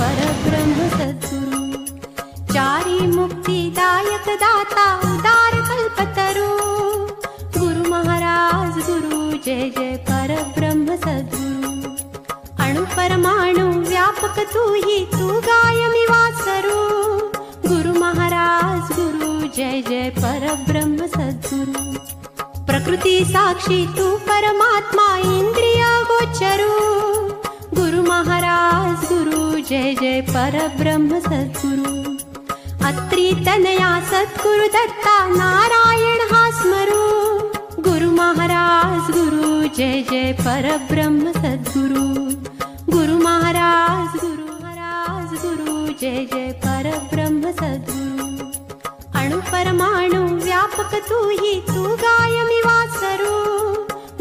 परब्रह्म सद्गुरु। चारी मुक्तिदायक दाता उदार कल्पतरु, गुरु महाराज गुरु जय जय परब्रह्म सद्गुरु। अणु परमाणु व्यापक तू ही तू गायमी वासरू, गुरु महाराज गुरु जय जय परब्रह्म सद्गुरु। प्रकृति साक्षी तू परमात्मा इंद्रिय गोचरू, गुरु महाराज गुरु जय जय परब्रह्म सद्गुरु। अत्रि तनया सद्गुरु दत्ता नारायण हा स्मरू, गुरु महाराज गुरु जय जय परब्रह्म सद्गुरु। गुरु महाराज गुरु जय जय परब्रह्म सद्गुरु। अणु परमाणु व्यापक तू ही तू गायमी वासरू,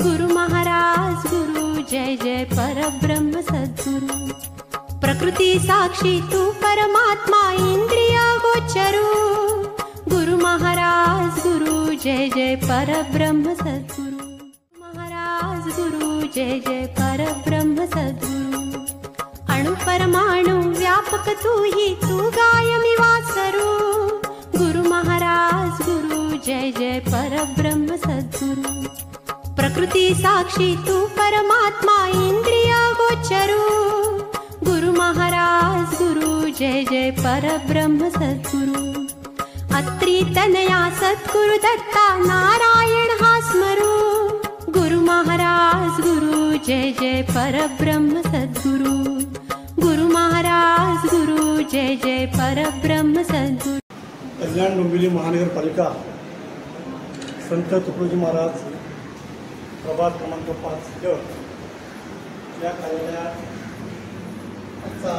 गुरु महाराज गुरु जय जय परब्रह्म सद्गुरु। प्रकृति साक्षी तू परमात्मा इंद्रिय गोचरू, गुरु महाराज गुरु जय जय परब्रह्म सद्गुरु। महाराज गुरु जय जय परब्रह्म सद्गुरु। अणु परमाणु व्यापक तू ही तू गायमी वासरू, गुरु महाराज गुरु जय जय परब्रह्म सद्गुरु। प्रकृति साक्षी तू परमात्मा इंद्रिय गोचरू, गुरु महाराज गुरु जय जय परब्रह्म सद्गुरु। अत्रि तनया सद्गुरु दत्ता नारायण हा स्मरू, गुरु महाराज गुरु जय जय परब्रह्म सद्गुरु। गुरु महाराज गुरु जय जय परब्रह्म सद्गुरु। कल्याण डोंबिवली महानगरपालिका संत तुकडोजी महाराज प्रभाग क्रमांक 5 या कार्यालयात आजचा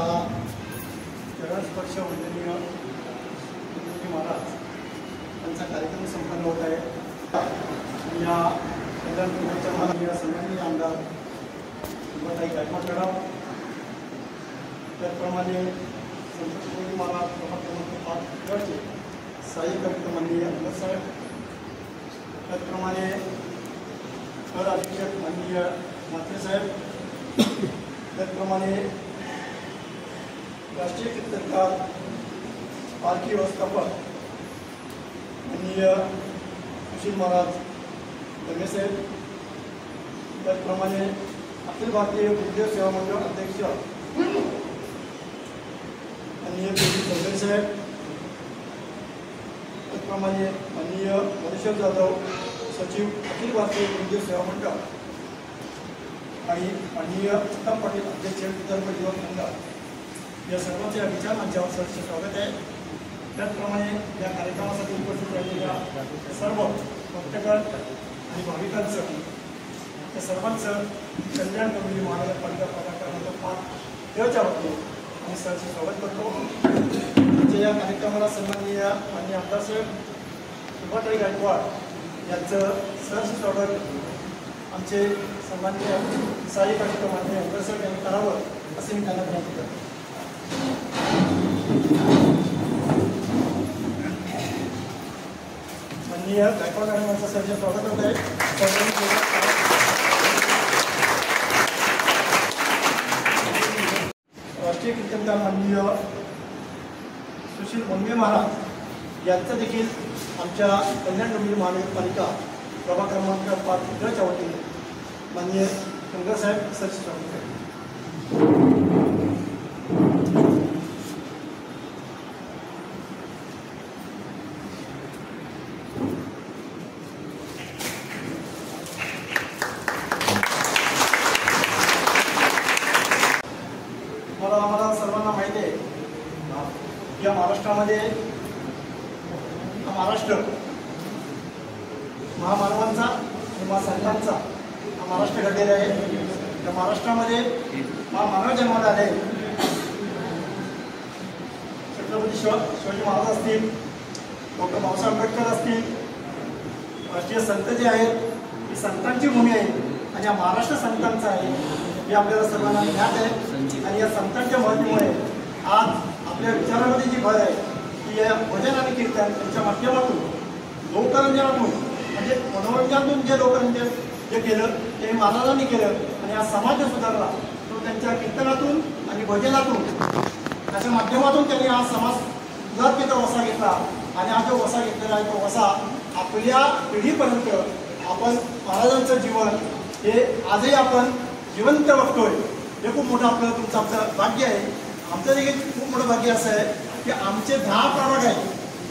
चरणस्पर्श वंदनीय तुकडोजी महाराज यांचा कार्यक्रम संपन्न होत आहे। या कल्याण डोंबिवलीच्या माननीय सन्माननीय आमदार सुभाताई गायकवाड मॅडम, त्याचप्रमाणे संत तुकडोजी महाराज प्रभाग क्रमांक 5 चे सहाय्यक आयुक्त माननीय अमर साहेब, त्याचप्रमाणे कर अधीक्षक माननीय म्हात्रे साहेब, त्याचप्रमाणे राष्ट्रीय कीर्तनकार पालखी व्यवस्थापक माननीय सुशील महाराज दंगे साहेब, त्याचप्रमाणे अखिल भारतीय गुरुदेव सेवा मंडळ अध्यक्ष माननीय चौधरी साहेब, त्याचप्रमाणे माननीय मधुसूदन जाधव सचिव अखिल भारतीय गुरुदेव सेवा मंडळ आणि माननीय उत्तम पाटील अध्यक्ष विदर्भ युवक मंडळ, या सर्वांचे विचार मंचावर सहर्ष स्वागत आहे। त्याचप्रमाणे या कार्यक्रमासाठी उपस्थित राहिलेल्या सर्व भक्तगण आणि भाविकांचं, त्या सर्वांचं कल्याण डोंबिवली महानगरपालिका प्रभाग क्रमांक 5 च्या वतीने आम्ही सहर्ष स्वागत करतो। या कार्यक्रमाला सन्माननीय माननीय आमदार साहेब सुभाताई गायकवाड यांचं सहर्ष स्वागत आमचे सन्माननीय सहाय्यक आयुक्त माननीय आमदार साहेब यांनी करावं असे मी त्यांना विनंती करतो। माननीय गायकवाड मॅडम यांचं सहर्ष स्वागत होत आहे। राष्ट्रीय कीर्तनकार माननीय सुशील मोंगे महाराज यांचं देखील आमच्या कल्याण डोंबिवली महानगरपालिका प्रभाग क्रमांक 5 च्या वतीने माननीय कंगर साहेब सहर्ष स्वागत आहे। आम्हाला सर्वांना माहिती आहे या महाराष्ट्रामध्ये हा महाराष्ट्र महामानवांचा आणि महासंतांचा हा महाराष्ट्र घडलेला आहे। या महाराष्ट्रामध्ये महामानव जन्माला आले, छत्रपती शिवाजी महाराज असतील, डॉक्टर बाबासाहेब आंबेडकर असतील, राष्ट्रीय संत जे आहेत ही संतांची भूमी आहे आणि हा महाराष्ट्र संतांचा आहे हे आपल्याला सर्वांना ज्ञात आहे। आणि या संतांच्या महत्त्वामुळे आज आपल्या विचारामध्ये जी भर आहे की या भजन आणि कीर्तन यांच्या माध्यमातून लोकरंजनातून म्हणजे मनोरंजनातून जे लोकरंजन जे केलं ते महाराजांनी केलं आणि हा समाज सुधारला तो त्यांच्या कीर्तनातून आणि भजनातून त्याच्या माध्यमातून त्यांनी हा समाज सुधारतेचा वसा घेतला आणि हा जो वसा घेतलेला आहे तो वसा आपल्या पिढीपर्यंत आपण महाराजांचं जीवन हे आजही आपण जिवंत बघतोय. हे खूप मोठं तुमचं आमचं भाग्य आहे. आमचं देखील खूप मोठं भाग्य असं आहे की आमचे 10 प्रभाग आहेत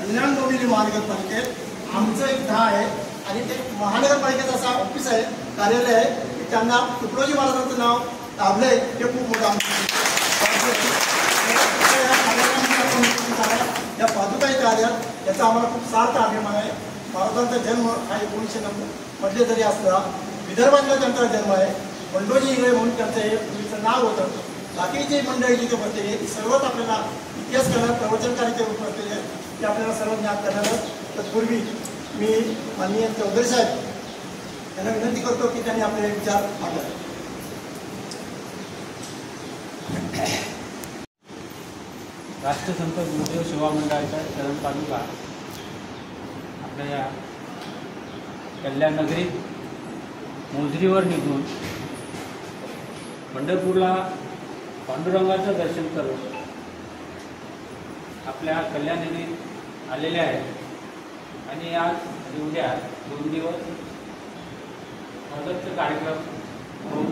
कल्याण डोंबिवली महानगरपालिकेत. आमचं एक 10 आहे आणि ते महानगरपालिकेचं असं ऑफिस आहे, कार्यालय आहे की त्यांना तुकडोजी महाराजांचं नाव लाभलं आहे. ते खूप मोठं आमचं या पादुका इथं आल्या याचा आम्हाला खूप सार्थ अभिमान आहे. महाराजांचा जन्म हा 1990 मध्ये जरी असला, विदर्भातला त्यांचा जन्म आहे. बंडोजी इंगळे म्हणून त्यांचं हे पूर्वीचं नाव होतं. बाकीची मंडळी जिथे बसलेली सर्वच आपल्याला इतिहास करणार प्रवचनकारीचे रूप असलेले ते आपल्याला सर्व ज्ञात करणार. तत्पूर्वी मी माननीय चौधरी साहेब यांना विनंती करतो की त्यांनी आपले विचार मांडावे. राष्ट्रसंत गुरुदेव सेवा मंडळाच्या चरण पादुका आपल्या या कल्याण नगरीत मोजरीवर निघून पंढरपूरला पांडुरंगाचं दर्शन करून आपल्या कल्याण नगरीत आलेले आहेत आणि आज आणि उद्या 2 दिवस भगतचे कार्यक्रम होऊन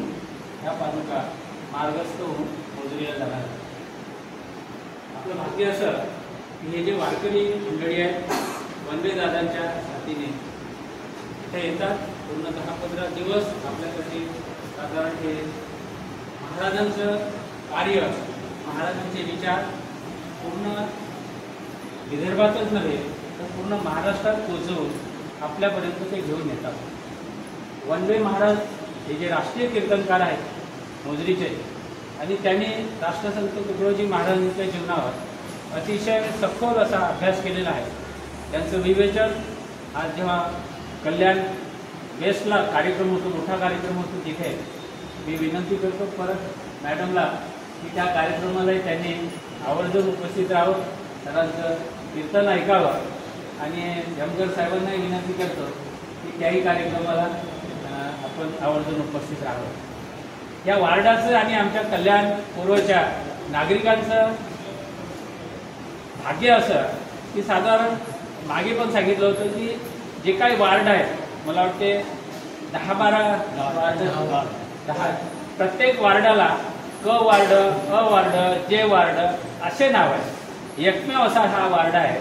ह्या पादुका मार्गस्थ होऊन मोजरीला जाणार आहेत. आपलं भाग्य असं की हे जे वारकरी मंडळी आहेत वनवेदादांच्या साथीने इथे येतात. पूर्ण 10-15 दिवस आपल्यासाठी साधारण हे महाराजांचं कार्य, महाराजांचे विचार पूर्ण विदर्भातच नव्हे तर पूर्ण महाराष्ट्रात पोचवून आपल्यापर्यंत ते घेऊन येतात. वनवे महाराज हे जे राष्ट्रीय कीर्तनकार आहेत मोजरीचे आणि त्यांनी राष्ट्रसंत तुकडोजी महाराजांच्या जीवनावर अतिशय सखोल असा अभ्यास केलेला आहे. त्यांचं विवेचन आज जेव्हा कल्याण बेस्टला कार्यक्रम होतो, मोठा कार्यक्रम होतो, तिथे मी विनंती करतो परत मॅडमला की त्या कार्यक्रमालाही त्यांनी आवर्जून उपस्थित राहावं, सरांचं कीर्तन ऐकावं आणि जमकर साहेबांनाही विनंती करतो की त्याही कार्यक्रमाला आपण आवर्जून उपस्थित राहावं. या वार्डाचं आणि आमच्या कल्याण पूर्वच्या नागरिकांचं भाग्य असं की साधारण मागे पण सांगितलं होतं की जे काही वार्ड आहेत मला वाटते 10-12 प्रत्येक वार्डाला क वार्ड, अ वार्ड, जे वार्ड असे नाव आहे. एकमेव असा हा वार्ड आहे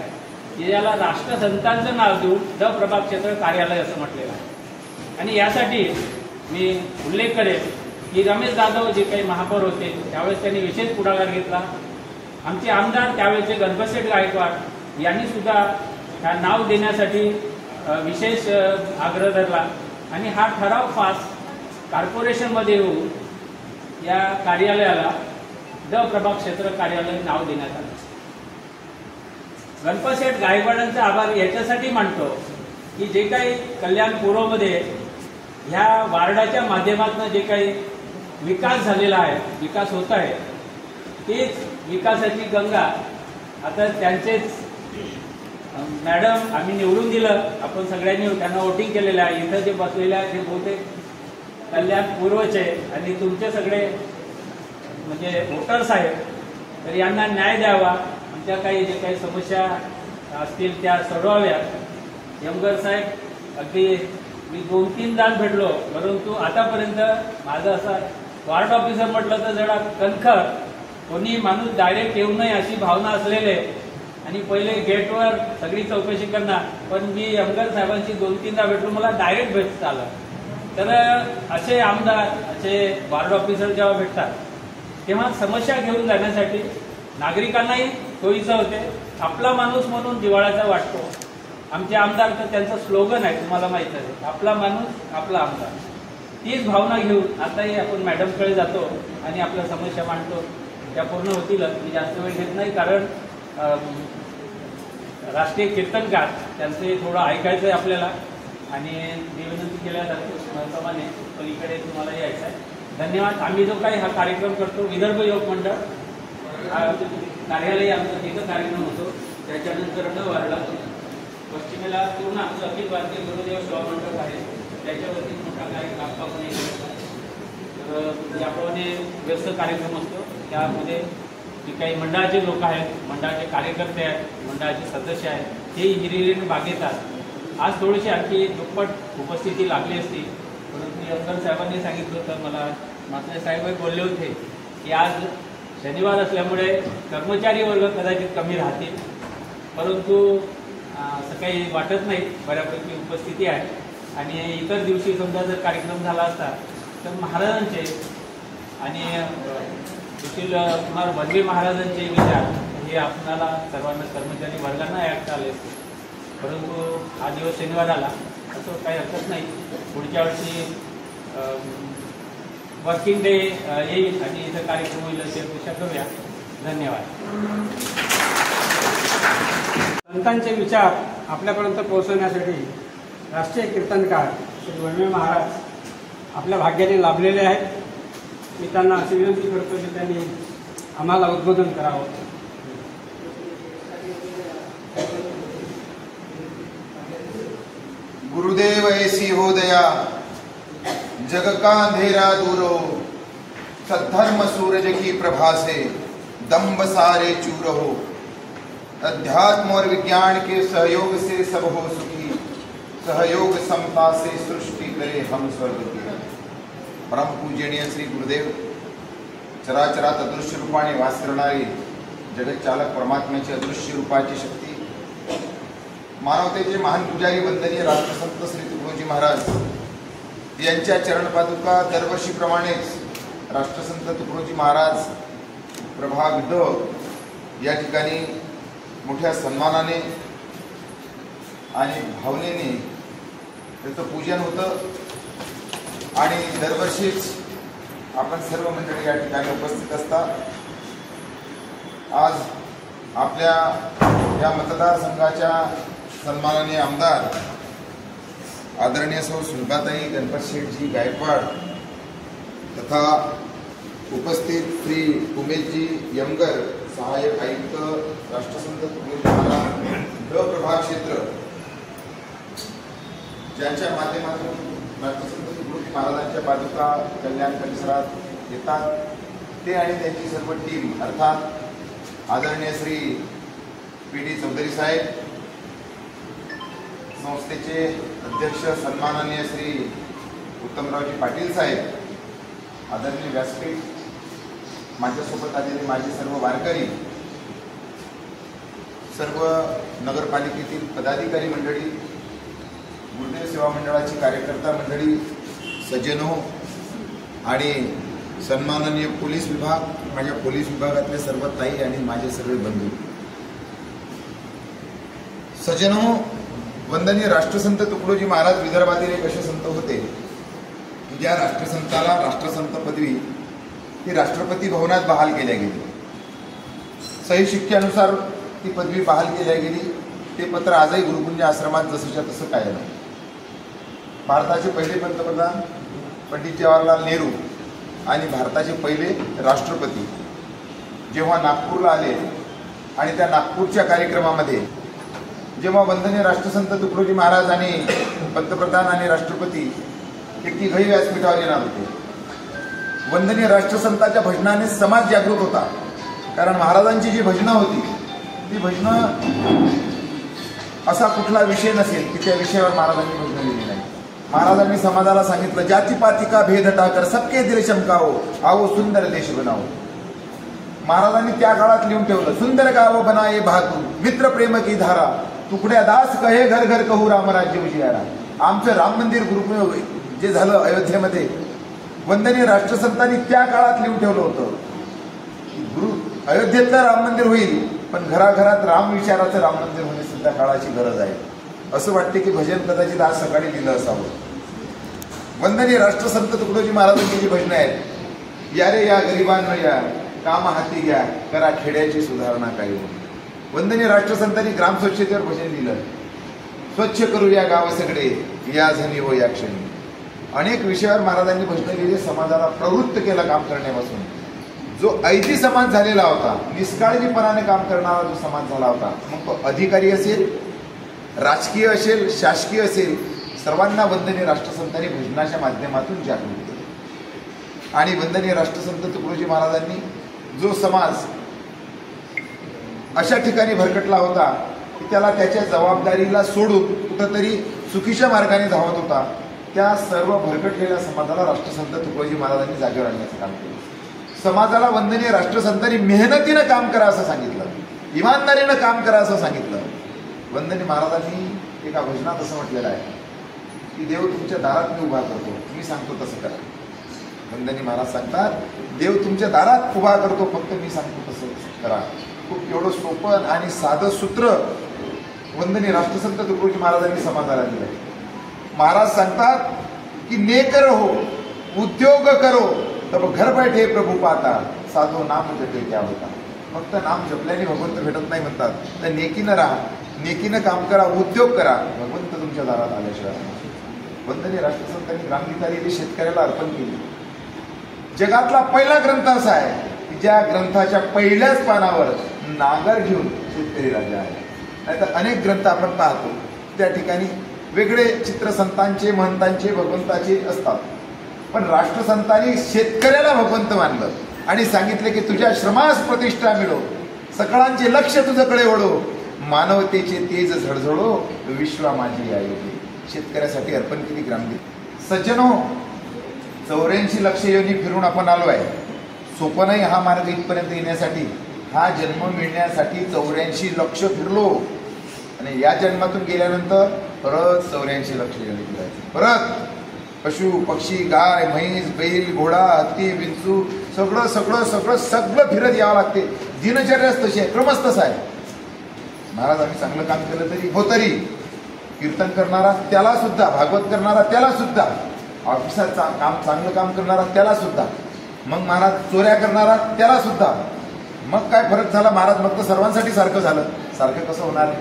की ज्याला राष्ट्रसंतांचं नाव देऊन द प्रभाग क्षेत्र कार्यालय असं म्हटलेलं आहे. आणि यासाठी मी उल्लेख करेन की रमेश जाधव जे काही महापौर होते त्यावेळेस त्यांनी विशेष पुढाकार घेतला. आमचे आमदार त्यावेळेचे गणपतशेठ गायकवाड यांनी सुद्धा ह्या नाव देण्यासाठी विशेष आग्रह धरला आणि हा ठराव पास कॉर्पोरेशनमध्ये येऊन या कार्यालयाला द प्रभाग क्षेत्र कार्यालय नाव देण्यात आलं. गणपतशेठ गायकवाडांचा आभार याच्यासाठी मानतो की जे काही कल्याण पूर्वमध्ये ह्या वार्डाच्या माध्यमातून जे काही विकास झालेला आहे, विकास होत आहे, तेच विकासाची गंगा आता त्यांचेच मॅडम आम्ही निवडून दिलं, आपण सगळ्यांनी त्यांना वोटिंग केलेलं आहे. इथं जे बसलेले आहेत ते बहुतेक कल्याण पूर्वचे आणि तुमचे सगळे म्हणजे वोटर्स आहेत. तर यांना न्याय द्यावा, आमच्या काही जे काही समस्या असतील त्या सोडवाव्यात. यमगर साहेब अगदी मी 2-3दा भेटलो, परंतु आतापर्यंत माझं असं वार्ड ऑफिसर म्हटलं तर जरा कणखर, कोणी माणूस डायरेक्ट येऊ नये अशी भावना असलेले आणि पहिले गेटवर सगळी चौकशी करणार. पण मी यमगर साहेबांशी 2-3दा भेटलो, मला डायरेक्ट भेटता आलं. तर असे आमदार, असे वार्ड ऑफिसर जेव्हा भेटतात तेव्हा समस्या घेऊन जाण्यासाठी नागरिकांनाही सोयीचं होते. आपला माणूस म्हणून जिव्हाळ्याचा वाटतो. आमचे आमदार तर त्यांचं स्लोगन आहे, तुम्हाला माहीत आहे, आपला माणूस आपला आमदार. तीच भावना घेऊन आताही आपण मॅडमकडे जातो आणि आपल्या समस्या मांडतो. त्या पूर्ण होतीलच. मी जास्त वेळ घेत नाही कारण राष्ट्रीय कीर्तनकार त्यांचे थोडं ऐकायचं आहे आपल्याला आणि मी विनंती केल्याप्रमाणे पलीकडे तुम्हाला यायचं आहे. धन्यवाद. आम्ही जो काही हा कार्यक्रम करतो विदर्भ योग मंडळ हा कार्यालय आमचा तिथं कार्यक्रम होतो. त्याच्यानंतर न वाढला पश्चिमेला पूर्ण आमचं अखिल भारतीय गुरुदेव सेवा मंडळ आहे, त्याच्यावरती मोठा कार्यक्रम आपण याप्रमाणे व्यस्त कार्यक्रम असतो. त्यामध्ये जे काही मंडळाचे लोक आहेत, मंडळाचे कार्यकर्ते आहेत, मंडळाचे सदस्य आहेत, हे हिरिरीने भाग घेतात. आज थोडीशी आणखी दुप्पट उपस्थिती लागली असती, परंतु यमगर साहेबांनी सांगितलं होतं, मला मात्र साहेबही बोलले होते की आज शनिवार असल्यामुळे कर्मचारी वर्ग कदाचित कमी राहतील, परंतु असं काही वाटत नाही, बऱ्यापैकी उपस्थिती आहे. आणि इतर दिवशी समजा जर कार्यक्रम झाला असता तर महाराजांचे आणि सुशील कुमार वनवे महाराजांचे विचार हे आपणाला सर्वांना कर्मचारी वर्गांना ऐकता आले असते, परंतु हा दिवस शनिवार आला, असं काही हरकत नाही. पुढच्या वर्षी वर्किंग डे येईल आणि इथं कार्यक्रम होईल अशी अपेक्षा करूया. धन्यवाद. संतांचे विचार आपल्यापर्यंत पोहोचवण्यासाठी राष्ट्रीय कीर्तनकार श्री वनवे महाराज आपल्या भाग्याने लाभलेले आहेत. मी त्यांना अशी विनंती करतो की त्यांनी आम्हाला उद्बोधन करावं. गुरुदेव ऐसी हो दया, जग का अंधेरा दूर हो, सद्धर्म सूरज की प्रभा से दम्भ सारे चूर हो, अध्यात्म और विज्ञान के सहयोग से सब हो सुखी, सहयोग समता से सृष्टि करे हम स्वर्ग की. परम पूजनीय श्री गुरुदेव, चराचरात अदृश्य रूपाने वास करणारे जगतचालक परमात्म्याची अदृश्य रूपाची शक्ती, मानवतेचे महान पुजारी वंदनीय राष्ट्रसंत श्री तुकडोजी महाराज यांच्या चरणपादुका दरवर्षीप्रमाणेच राष्ट्रसंत तुकडोजी महाराज प्रभाग ड या ठिकाणी मोठ्या सन्मानाने आणि भावनेने त्याचं पूजन होतं. आणि दरवर्षीच आपण सर्व मंडळी या ठिकाणी उपस्थित असतात. आज आपल्या या मतदारसंघाच्या सन्माननीय आमदार आदरणीय सौ सुलभाताई गणपत शेठजी गायकवाड तथा उपस्थित श्री उमेशजी यमगर सहाय्यक आयुक्त राष्ट्रसंत तुकडोजी महाराज ड प्रभाग क्षेत्र, ज्यांच्या माध्यमातून राष्ट्रसंत तुकडोजी महाराजांच्या पादुका कल्याण परिसरात येतात, ते आणि त्यांची सर्व टीम अर्थात आदरणीय श्री पी.डी. चौधरी साहेब, संस्थेचे अध्यक्ष सन्माननीय श्री उत्तमरावजी पाटील साहेब, आदरणीय व्यासपीठ, माझ्यासोबत आलेले माझे सर्व वारकरी, सर्व नगरपालिकेतील पदाधिकारी मंडळी, गुरुदेव सेवा मंडळाची कार्यकर्ता मंडळी, सज्जनो आणि सन्माननीय पोलीस विभाग, माझ्या पोलीस विभागातले सर्व ताई आणि माझे सर्व बंधू, सज्जनो, वंदनीय राष्ट्रसंत तुकडोजी महाराज विदर्भातील एक असे संत होते की ज्या राष्ट्रसंताला राष्ट्रसंत पदवी ही राष्ट्रपती भवनात बहाल केल्या गेली. सही शिक्क्यानुसार ती पदवी बहाल केल्या गेली. ते पत्र आजही गुरुकुंज आश्रमात जसंच्या तसं कायम आहे. भारताचे पहिले पंतप्रधान पंडित जवाहरलाल नेहरू आणि भारताचे पहिले राष्ट्रपती जेव्हा नागपूरला आले आणि त्या नागपूरच्या कार्यक्रमामध्ये जेव्हा वंदनीय राष्ट्रसंत तुकडोजी महाराज आणि पंतप्रधान आणि राष्ट्रपती हे तिघही व्यासपीठावर येणार होते, वंदनीय राष्ट्रसंताच्या भजनाने समाज जागृत होता. कारण महाराजांची जी भजनं होती ती भजनं असा कुठला विषय नसेल की त्या विषयावर महाराजांनी भजनं लिहिली नाही. महाराजांनी समाजाला सांगितलं, जातीपाती का भेद हटाकर सबके दिल चमकाओ, आओ सुंदर देश बनाओ. महाराजांनी त्या काळात लिहून ठेवलं, सुंदर गाव बनाए भातू, मित्र प्रेम की धारा, तुकड्या दास कहे घर घर कहू रामराज्य उजियारा. आमचं राम मंदिर गुरुकुल जे झालं अयोध्येमध्ये, वंदनीय राष्ट्रसंतांनी त्या काळात लिहून ठेवलं होतं, गुरु अयोध्येतलं राम मंदिर होईल पण घराघरात राम विचाराचं राम मंदिर होणे सुद्धा काळाची गरज आहे. असं वाटते की भजन कदाचित आज सकाळी लिहिलं असावं. वंदनीय राष्ट्रसंत तुकडोजी महाराजांची जी भजनं आहेत, या रे या गरिबांना या, काम हाती घ्या, करा खेड्याची सुधारणा काही. वंदनीय राष्ट्रसंतांनी ग्राम स्वच्छतेवर भजन लिहिलं, स्वच्छ करू या गाव सगळे, या झनी हो या क्षणी. अनेक विषयावर महाराजांनी भजनं लिहिली, समाजाला प्रवृत्त केलं काम करण्यापासून. जो ऐती समाज झालेला होता, निष्काळजीपणाने काम करणारा जो समाज झाला होता, मग तो अधिकारी असेल, राजकीय असेल, शासकीय असेल, सर्वांना वंदनीय राष्ट्रसंतांनी भजनाच्या माध्यमातून जागृत केलं. आणि वंदनीय राष्ट्रसंत तुकडोजी महाराजांनी जो समाज अशा ठिकाणी भरकटला होता की त्याला त्याच्या जबाबदारीला सोडून कुठंतरी चुकीच्या मार्गाने धावत होता. त्या सर्व भरकटलेल्या समाजाला राष्ट्रसंत तुकडोजी महाराजांनी जागेवर आणण्याचं काम केलं. समाजाला वंदनीय राष्ट्रसंतांनी मेहनतीनं काम करा असं सांगितलं, इमानदारीनं काम करा असं सांगितलं. वंदनीय महाराजांनी एका भजनात असं म्हटलेलं आहे की देव तुमच्या दारात मी उभा करतो, मी सांगतो तसं करा. वंदनीय महाराज सांगतात देव तुमच्या दारात उभा करतो, फक्त मी सांगतो तसं करा. खूप एवढं सोपं आणि साधं सूत्र वंदनीय राष्ट्रसंत तुकडोजी महाराजांनी समाजाला दिलं. महाराज सांगतात की नेक रहो उद्योग करो तब घर बैठे प्रभू पाता साधो नाम जपे क्या होता. फक्त नाम जपल्याने भगवंत भेटत नाही म्हणतात. तर नेकीनं राहा, नेकीनं काम करा, उद्योग करा, भगवंत तुमच्या दारात आल्याशिवाय. वंदनीय राष्ट्रसंतांनी ग्रामगीताली शेतकऱ्याला अर्पण केली. जगातला पहिला ग्रंथ असा आहे की ज्या ग्रंथाच्या पहिल्याच पानावर नांगर घेऊन शेतकरी राजा आहे. नाहीतर अनेक ग्रंथ आपण पाहतो त्या ठिकाणी वेगळे चित्र संतांचे, महंतांचे, भगवंताचे असतात. पण राष्ट्रसंतांनी शेतकऱ्याला भगवंत मानलं आणि सांगितले की तुझ्या श्रमास प्रतिष्ठा मिळो, सकळांचे लक्ष तुझ्याकडे ओढो, मानवतेचे तेज झळझळो, विश्वा माझी आयोगी. शेतकऱ्यासाठी अर्पण केली ग्रामगीत. सज्जनो, 84 लक्ष योनी फिरून आपण आलो आहे. सोपं नाही हा मार्ग इथपर्यंत येण्यासाठी. हा जन्म मिळण्यासाठी 84 लक्ष फिरलो आणि या जन्मातून गेल्यानंतर परत 84 लक्ष योनी फिरायचं. परत पशु पक्षी, गाय, म्हैस, बैल, घोडा, हत्ती, विंचू सगळं सगळं सगळं सगळं फिरत यावं लागते. दिनचर्याच तशी आहे, क्रमच तसा आहे. महाराज आम्ही चांगलं काम केलं तरी हो, तरी कीर्तन करणारा त्याला सुद्धा, भागवत करणारा त्याला सुद्धा, ऑफिसात चांगलं काम करणारा त्याला सुद्धा, मग महाराज चोऱ्या करणारा त्याला सुद्धा. मग काय फरक झाला महाराज? मग तर सर्वांसाठी सारखं झालं. सारखं कसं होणार?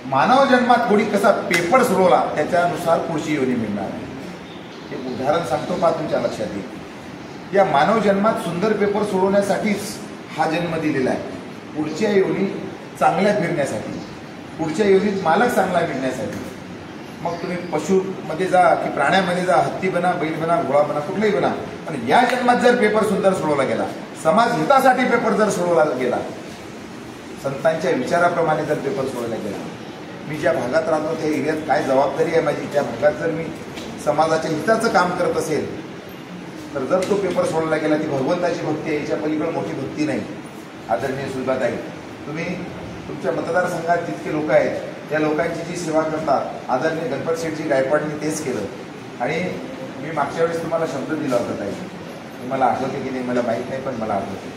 मानव जन्मात कोणी कसा पेपर सोडवला त्याच्यानुसार पुढची योनी मिळणार आहे. एक उदाहरण सांगतो पहा, तुमच्या लक्षात येईल. या मानव जन्मात सुंदर पेपर सोडवण्यासाठीच हा जन्म दिलेला आहे. पुढच्या योनी चांगल्या फिरण्यासाठी, पुढच्या योनीत मालक चांगला मिळण्यासाठी. मग तुम्ही पशुमध्ये जा की प्राण्यामध्ये जा, हत्ती बना, बैल बना, घोडा बना, कुठलाही बना, पण या जन्मात जर पेपर सुंदर सोडवला गेला, समाज हितासाठी पेपर जर सोडवला गेला, संतांच्या विचाराप्रमाणे जर पेपर सोडवला गेला, मी ज्या भागात राहतो त्या एरियात काय जबाबदारी आहे माझी, त्या भागात जर मी समाजाच्या हिताचं काम करत असेल तर जर तो पेपर सोडला गेला, ती भगवंताची भक्ती आहे, याच्या पलीकडे मोठी भक्ती नाही. आदरणीय सुजाताई, तुम्ही तुमच्या मतदारसंघात जितके लोक आहेत त्या लोकांची जी सेवा करतात, आदरणीय गणपत शेठजी गायकवाडनी तेच केलं. आणि मी मागच्या वेळेस तुम्हाला शब्द दिला होता ताई, तुम्हाला आठवते की नाही मला माहीत नाही, पण मला आठवते.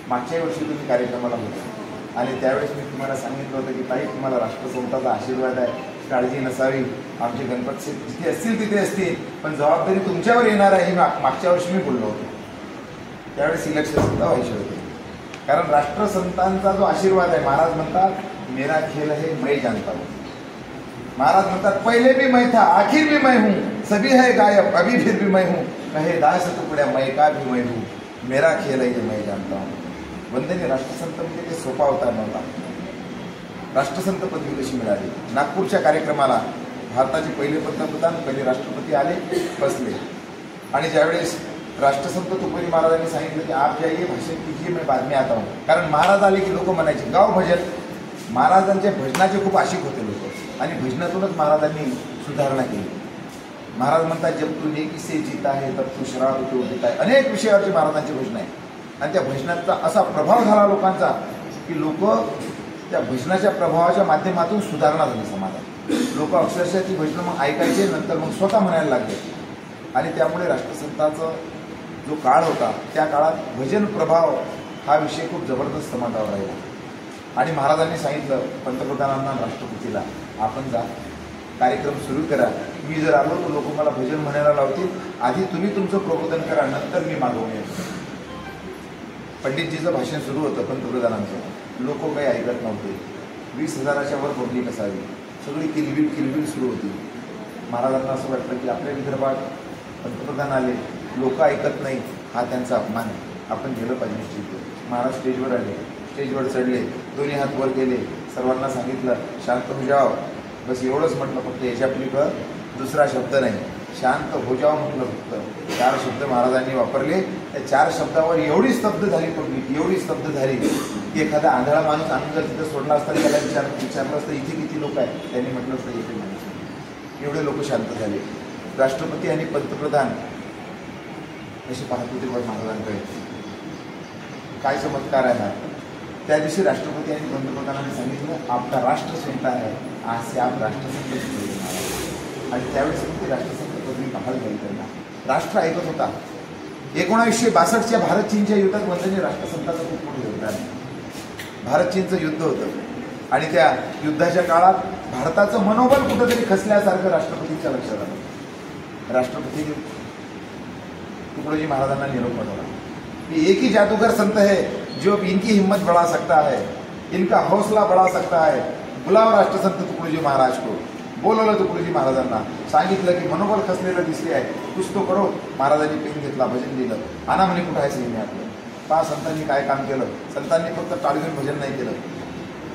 मागच्या वर्षी तुम्ही कार्यक्रमाला होते आणि त्यावेळेस मी तुम्हाला सांगितलं होतं की ताई तुम्हाला राष्ट्रसंताचा आशीर्वाद आहे, काळजी नसावी, आमचे गणपत शेठ जिथे असतील तिथे असतील, पण जबाबदारी तुमच्यावर येणार आहे. हे मागच्या वर्षी मी बोललो होतो. त्यावेळेस इलेक्शन सुद्धा व्हायचे होते. कारण राष्ट्रसंतांचा जो आशीर्वाद आहे, महाराज म्हणतात मेरा खेल है मैं जानता हूँ. महाराज म्हणतात पहिले भी मैं था आखिर भी मैं हूँ, सभी है गायब अभी फिर भी मैं हूँ, कहे दास तुकड्या मैं का भी मैं हूँ, मेरा खेल है मैं जानता हूँ. वंदनीय राष्ट्रसंत म्हणजे ते सोपा अवतार नव्हता. राष्ट्रसंत पदवी कशी मिळाली? नागपूरच्या कार्यक्रमाला भारताचे पहिले पंतप्रधान, पहिले राष्ट्रपती आले, बसले आणि ज्यावेळेस राष्ट्रसंत तुकडोजी महाराजांनी सांगितलं की आप जाइए भाषण कीजिए मैं बाद में आता हूँ. कारण महाराज आले की लोक म्हणायचे गाव भजन. महाराजांच्या भजनाचे खूप आशिक होते लोक आणि भजनातूनच महाराजांनी सुधारणा केली. महाराज म्हणतात जब तू नेकी से जीता है तब तू शराब क्यों पीता है. अनेक विषयावरचे महाराजांचे भजन आहे आणि त्या भजनाचा असा प्रभाव झाला लोकांचा की लोक त्या भजनाच्या प्रभावाच्या माध्यमातून सुधारणा झाली समाजात. लोक अक्षरशः ती भजनं मग ऐकायचे, नंतर मग स्वतः म्हणायला लागले. आणि त्यामुळे राष्ट्रसंताचा जो काळ होता त्या काळात भजन प्रभाव हा विषय खूप जबरदस्त समाजावर राहिला. आणि महाराजांनी सांगितलं पंतप्रधानांना, राष्ट्रपतीला, आपण जा कार्यक्रम सुरू करा, मी जर आलो तर लोक मला भजन म्हणायला लावतील, आधी तुम्ही तुमचं प्रबोधन करा, नंतर मी मागवून येतो. पंडितजीचं भाषण सुरू होतं पंतप्रधानांचं, लोक काही ऐकत नव्हते. 20,000च्या वर पब्लिक असावी, सगळी किलबिल सुरू होती. महाराजांना असं वाटलं की आपल्या विदर्भात पंतप्रधान आले, लोक ऐकत नाही, हा त्यांचा अपमान आहे, आपण गेलं पाहिजे निश्चित. महाराज स्टेजवर आले, स्टेजवर चढले, दोन्ही हात वर केले, सर्वांना सांगितलं शांत हो जाओ. बस एवढंच म्हटलं, फक्त याच्या पलीकडं दुसरा शब्द नाही, शांत हो जाओ म्हटलं. फक्त 4 शब्द महाराजांनी वापरले. त्या 4 शब्दावर एवढी स्तब्ध झाली पब्लिक, एवढी स्तब्ध झाली की एखादा आंधळा माणूस आणून जर तिथं सोडला असता त्याला विचारलं असतं इथे किती लोक आहेत, त्यांनी म्हटलं असतं इथे माणूस. एवढे लोक शांत झाले. राष्ट्रपती आणि पंतप्रधान असे पाहत होते महाराजांकडे. काय चमत्कार आहे हा. त्या दिवशी राष्ट्रपती आणि पंतप्रधानांनी सांगितलं आपला राष्ट्र सुनता है, आज से आप राष्ट्रसंत तुकडोजी महाराज. आणि त्यावेळेस ते राष्ट्रसंत पदवी बहाल झाली त्यांना. राष्ट्र ऐकत होता. 1962च्या भारत चीनच्या युद्धात वंदनीय राष्ट्रसंताचं खूप मोठं योगदान. भारत चीनचं युद्ध होतं आणि त्या युद्धाच्या काळात भारताचं मनोबल कुठंतरी खचल्यासारखं राष्ट्रपतींच्या लक्षात आलं. राष्ट्रपतींनी तुकडोजी महाराजांना निरोप पाठवला कि एक ही जादूगर संत है जो इनकी हिम्मत बढ़ा सकता है, इनका हौसला बढ़ा सकता है. बुलाव राष्ट्रसंत तुकडोजी महाराज को. बोलवलं तुकडोजी महाराजांना. सांगितलं की मनोबल खचलेलं दिसले आहे, कुछ तो करो. महाराजांनी पेन घेतला, भजन दिलं. आणा म्हणे कुठं आहे सैन्य आपलं. पहा संतांनी काय काम केलं. संतांनी फक्त टाळ घेऊन भजन नाही केलं.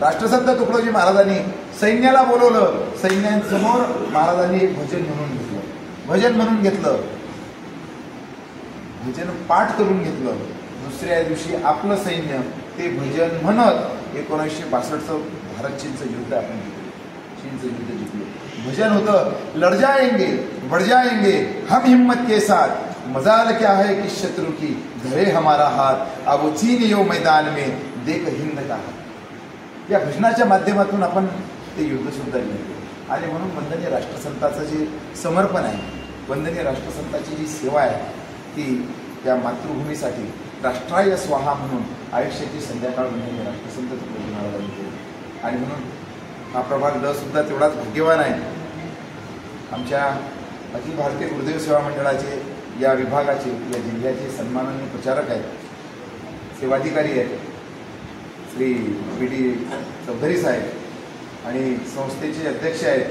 राष्ट्रसंत तुकडोजी महाराजांनी सैन्याला बोलवलं. सैन्यांसमोर महाराजांनी एक भजन म्हणून घेतलं. भजन म्हणून घेतलं, भजन पाठ करून घेतलं. दुसऱ्या दिवशी आपलं सैन्य ते भजन म्हणत 1962चं भारत चीनचं युद्ध आपण जिंकलो. चीनचं युद्ध जिंकलो. भजन होतं लड़ जाएंगे बढ़ जाएंगे हम हिम्मत के साथ, मजाल क्या है कि शत्रु की धरे हमारा हाथ, अब वो चीन यो मैदान में देख हिंद का हाथ. या भजनाच्या माध्यमातून आपण ते युद्ध सुद्धा जिंकलो. आणि म्हणून वंदनीय राष्ट्रसंताचं जे समर्पण आहे, वंदनीय राष्ट्रसंताची जी सेवा आहे, ती त्या मातृभूमीसाठी राष्ट्राय स्वाहा म्हणून आयुष्याची संध्याकाळ वंदनीय राष्ट्रसंत तुकडोजी महाराजांनी केली. आणि म्हणून हा प्रभाग ड सुद्धा तेवढाच भाग्यवान आहे. आमच्या अखिल भारतीय गुरुदेव सेवा मंडळाचे या विभागाचे या जिल्ह्याचे सन्माननीय प्रचारक आहेत, सेवाधिकारी आहेत श्री PD चौधरी साहेब आणि संस्थेचे अध्यक्ष आहेत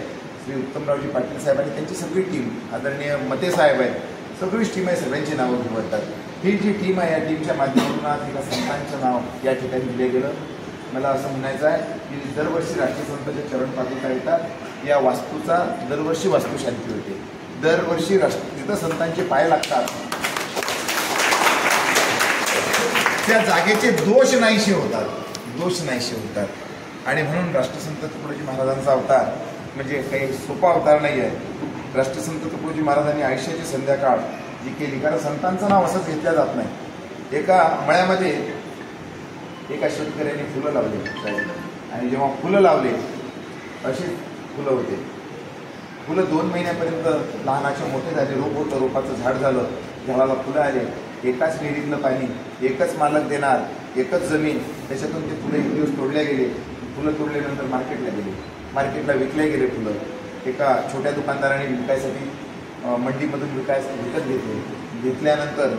श्री उत्तमरावजी पाटील साहेब आणि त्यांची सगळी टीम, आदरणीय मते साहेब आहेत. सगळीच टीम आहे, सगळ्यांची नावं घेवतात. ही जी टीम आहे या टीमच्या माध्यमातून आज एका संतांचं नाव या ठिकाणी दिले गेलं. मला असं म्हणायचं आहे की दरवर्षी राष्ट्रसंतांच्या चरण पादुका येतात. या वास्तूचा दरवर्षी वास्तुशांती होते. दरवर्षी तिथं संतांचे पाय लागतात. त्या जागेचे दोष नाहीसे होतात, दोष नाहीसे होतात. आणि म्हणून राष्ट्रसंत तुकडोजी महाराजांचा अवतार म्हणजे काही सोपा अवतार नाही आहे. राष्ट्रसंत तुकडोजी महाराजांनी आयुष्याची संध्याकाळ जी केली, कारण संतांचं नाव असंच घेतलं जात नाही. एका मळ्यामध्ये एका शेतकऱ्याने फुलं लावले आणि जेव्हा फुलं लावले अशी फुलं होते. फुलं 2 महिन्यापर्यंत लहानाचे मोठे झाले. रोप होतं, रोपाचं झाड झालं, झाडाला फुलं आले. एकाच विहिरीतलं पाणी, एकच मालक देणार, एकच जमीन. त्याच्यातून ते फुलं एक दिवस तोडल्या गेले. फुलं तोडल्यानंतर मार्केटला गेले, मार्केटला विकले गेले फुलं. एका छोट्या दुकानदाराने विकायसाठी मंडीमधून विकत घेतले. घेतल्यानंतर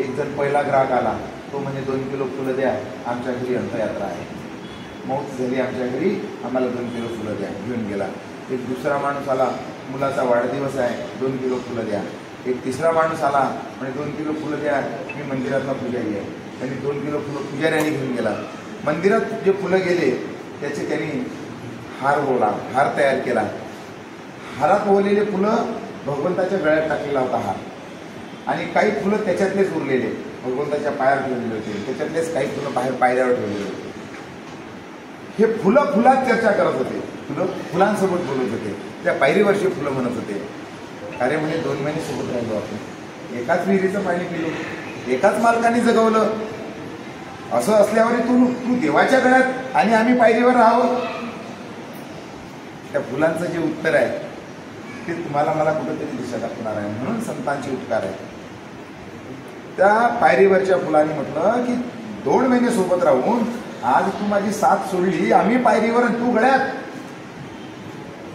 एक जण पहिला ग्राहक आला. तो म्हणजे 2 किलो फुलं द्या, आमच्या घरी अंत्ययात्रा आहे, मौत झाली आमच्या घरी, आम्हाला 2 किलो फुलं द्या. घेऊन गेला. एक दुसरा माणूस आला, मुलाचा वाढदिवस आहे, 2 किलो फुलं द्या. एक तिसरा माणूस आला म्हणजे 2 किलो फुलं द्या, मी मंदिरातला पुजारी आहे. त्यांनी 2 किलो फुलं पुजाऱ्याने घेऊन गेला. मंदिरात जे फुलं गेले त्याचे त्यांनी हार ओवला, हार तयार केला. हारात ओवलेले फुलं भगवंताच्या गळ्यात टाकलेला होता हार, आणि काही फुलं त्याच्यातलेच उरलेले भगवंताच्या पायावर ठेवलेले होते. त्याच्यातलेच काही फुलं बाहेर पायऱ्यावर ठेवलेले होते. हे फुलं फुलात चर्चा करत होते, फुलं फुलांसोबत बोलत होते. त्या पायरीवरची फुलं म्हणत होते. अरे म्हणे 2 महिने सोबत राहिलो आपण, एकाच विहिरीचं पाणी पिलो, एकाच मालकाने जगवलं. असं असल्यावर तू देवाच्या गळ्यात आणि आम्ही पायरीवर राहावं. त्या फुलांचं जे उत्तर आहे ते तुम्हाला मला कुठंतरी दिशा दाखवणार आहे. म्हणून संतांचे उपकार आहे. त्या पायरीवरच्या फुलांनी म्हटलं की 2 महिने सोबत राहून आज तू माझी साथ सोडली, आम्ही पायरीवर तू गळ्यात.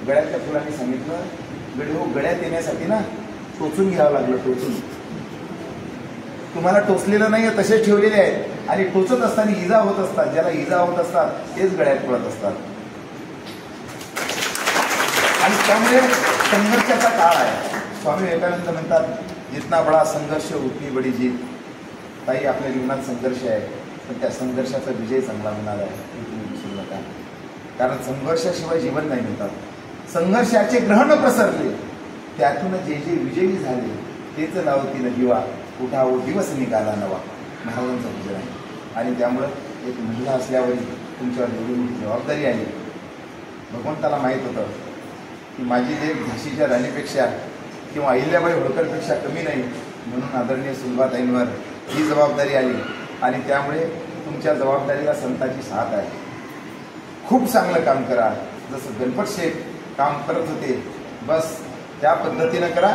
गळ्यातल्या फुलांनी सांगितलं गळ्यात येण्यासाठी ना टोचून घ्यावं लागलं. टोचून तुम्हाला टोचलेलं नाहीये, तसेच ठेवलेले आहेत. आणि टोचत असताना इजा होत असतात, ज्याला इजा होत असतात तेच गळ्यात पडत असतात. आणि त्यामुळे संघर्षाचा काळ आहे. स्वामी विवेकानंद म्हणतात जितना बडा संघर्ष उतनी बडी जीत. ताई आपल्या जीवनात संघर्ष आहे, पण त्या संघर्षाचा विजय चांगला होणार आहे हे तुम्ही विसरू नका. कारण संघर्षाशिवाय जीवन नाही मिळतात. संघर्षाचे ग्रहण प्रसरले, त्यातून जे जे विजयी झाले तेच लावतील दिवा, उठावो दिवस निघाला नवा. महाराजांचा विजय आहे. आणि त्यामुळं एक महिला असल्यावरही तुमच्यावर एवढी मोठी जबाबदारी आली. भगवंताला माहीत होतं की माझी लेक झाशीच्या राणीपेक्षा किंवा अहिल्याबाई होळकरपेक्षा कमी नाही, म्हणून आदरणीय सुलभाताईंवर ही जबाबदारी आली आणि त्यामुळे तुमच्या जबाबदारीला संतांची साथ आहे. खूप चांगलं काम करा. जसं गणपत शेठ काम करत होते बस त्या पद्धतीनं करा.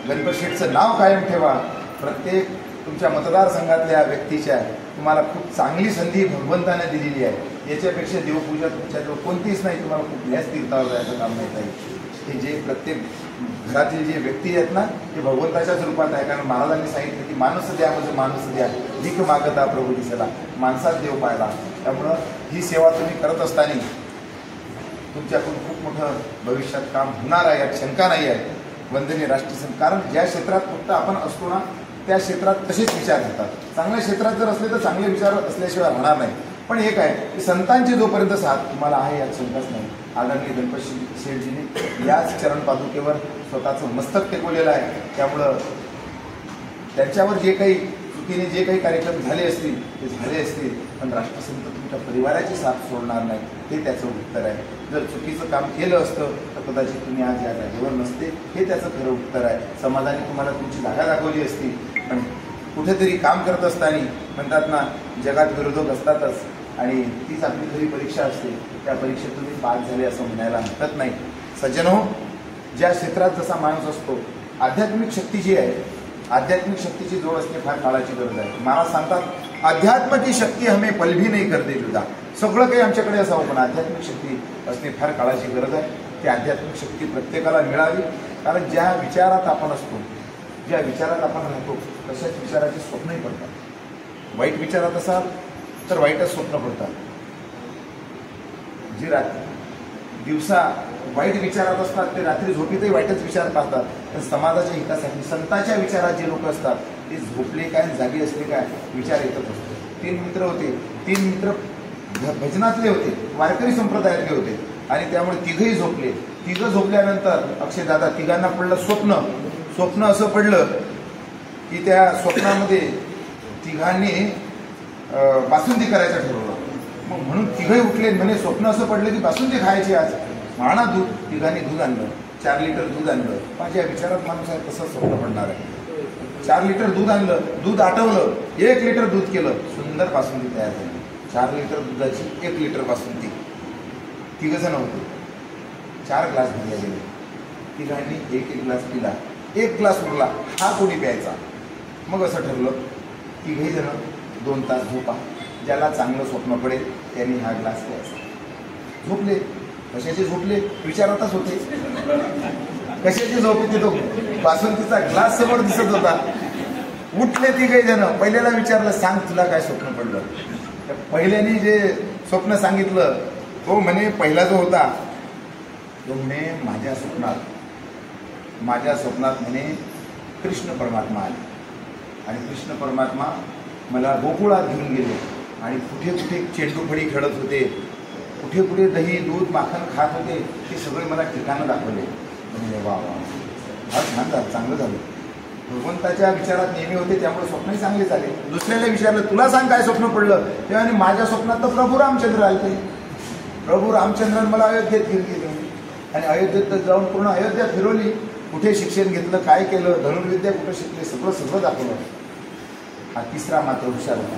गणपत शेठचं नाव कायम ठेवा. प्रत्येक तुमच्या मतदारसंघातल्या व्यक्तीच्या तुम्हाला खूप चांगली संधी भगवंताने दिलेली आहे. याच्यापेक्षा देवपूजा तुमच्याजवळ कोणतीच नाही. तुम्हाला कुठल्याच तीर्थावर जायचं काम नाही आहे. हे जे प्रत्येक घरातील जे व्यक्ती आहेत ना ते भगवंताच्याच रूपात आहे. कारण महाराजांनी सांगितलं की माणूस द्या म्हणजे माणूस द्या, भीक मागता प्रभू दिसला, माणसात देव पाहिला. त्यामुळं ही सेवा तुम्ही करत असताना तुमच्याकडून खूप मोठं भविष्यात काम होणार आहे यात शंका नाही आहे. वंदनीय राष्ट्रसंत, कारण ज्या क्षेत्रात फक्त आपण असतो ना त्या क्षेत्रात तसेच विचार येतात. चांगल्या क्षेत्रात जर असले तर चांगले विचार असल्याशिवाय होणार नाही. पण एक आहे की संतांची जोपर्यंत साथ तुम्हाला आहे यात शंकाच नाही. आदरणीय गणपत शेठजीने याच चरण पादुकेवर स्वतःचं मस्तक टेकवलेलं आहे. त्यामुळं त्यांच्यावर जे काही चुकीने जे काही कार्यक्रम झाले असतील ते झाले असतील, पण राष्ट्रसंत तुमच्या परिवाराची साथ सोडणार नाही, हे त्याचं उत्तर आहे. जर चुकीचं काम केलं असतं तर कदाचित तुम्ही आज या जागेवर नसते, हे त्याचं खरं उत्तर आहे. समाजाने तुम्हाला तुमची जागा दाखवली असती, पण कुठेतरी काम करत असताना म्हणतात ना जगात विरोधक असतातच आणि तीच आपली खरी परीक्षा असते. त्या परीक्षेत तुम्ही पास झाले असं म्हणायला हरकत नाही. सज्जनो, ज्या क्षेत्रात जसा माणूस असतो आध्यात्मिक शक्ती जी आहे, आध्यात्मिक शक्तीची जोड असणे फार काळाची गरज आहे. महाराज सांगतात अध्यात्म की शक्ती हमें पल भी नहीं कर दे जुदा. सगळं काही आमच्याकडे असावं पण आध्यात्मिक शक्ती असणे फार काळाची गरज आहे. ती आध्यात्मिक शक्ती प्रत्येकाला मिळावी. कारण ज्या विचारात आपण असतो, ज्या विचारात आपण राहतो तशाच विचाराची स्वप्नही पडतात. वाईट विचारात असाल तर वाईटच स्वप्न पडतात. जी दिवसा वाईट विचारात असतात ते रात्री झोपेतही वाईटच विचार पाहतात. तर समाजाच्या हितासाठी संतांच्या विचारात जे लोक असतात ते झोपले काय जागी असले काय विचार येतच असतो. 3 मित्र होते. 3 मित्र भजनातले होते, वारकरी संप्रदायातले होते आणि त्यामुळे तिघही झोपले. तिघं झोपल्यानंतर अक्षयदादा तिघांना पडलं स्वप्न असं पडलं की त्या स्वप्नामध्ये तिघांनी बासुंदी करायचं ठरवलं. मग म्हणून तिघही उठले, म्हणे स्वप्न असं पडलं की बासुंदी खायची आज, आणा दूध. तिघांनी दूध आणलं, 4 लिटर दूध आणलं. माझ्या विचारात माणूस आहे तसंच स्वप्न पडणार आहे. 4 लिटर दूध आणलं, दूध आटवलं, 1 लिटर दूध केलं, सुंदर बासुंदी तयार झाली. 4 लिटर दुधाची 1 लिटर बासुंदी. तिघजण होते, 4 ग्लास भरले गेले. तिघांनी 1 ग्लास पिला, 1 ग्लास उरला, हा कोणी प्यायचा. मग असं ठरलं तिघही जण 2 तास झोपा, ज्याला चांगलं स्वप्न पडेल त्यांनी हा ग्लास प्यायचा. झोपले. कशाचे झोपले? विचारातच होते. कशाची झोप होती? तो बासुंदीचा ग्लास समोर दिसत होता. उठले तिघही जण. पहिल्याला विचारलं सांग तुला काय स्वप्न पडलं. पहिल्याने जे स्वप्न सांगितलं तो म्हणे पहिला जो होता तो म्हणे माझ्या स्वप्नात म्हणे कृष्ण परमात्मा आले आणि कृष्ण परमात्मा मला गोकुळात घेऊन गेले आणि कुठे कुठे चेंडूफळी खेळत होते, कुठे कुठे दही दूध माखन खात होते, ते सगळे मला ठिकाणं दाखवले. म्हणजे वा वा, हा छान झालं, चांगलं झालं. भगवंताच्या विचारात नेहमी होते त्यामुळे स्वप्नही चांगले झाले. दुसऱ्याला विचारलं तुला सांग काय स्वप्न पडलं. तेव्हा माझ्या स्वप्नात तर प्रभू रामचंद्र आले. प्रभू रामचंद्रन मला अयोध्येत घेऊन गेले आणि अयोध्येत जाऊन पूर्ण अयोध्या फिरवली. कुठे शिक्षण घेतलं, काय केलं, धनुर्विद्या कुठं शिकले, सगळं दाखवलं. हा तिसरा मात्र हुशार होता.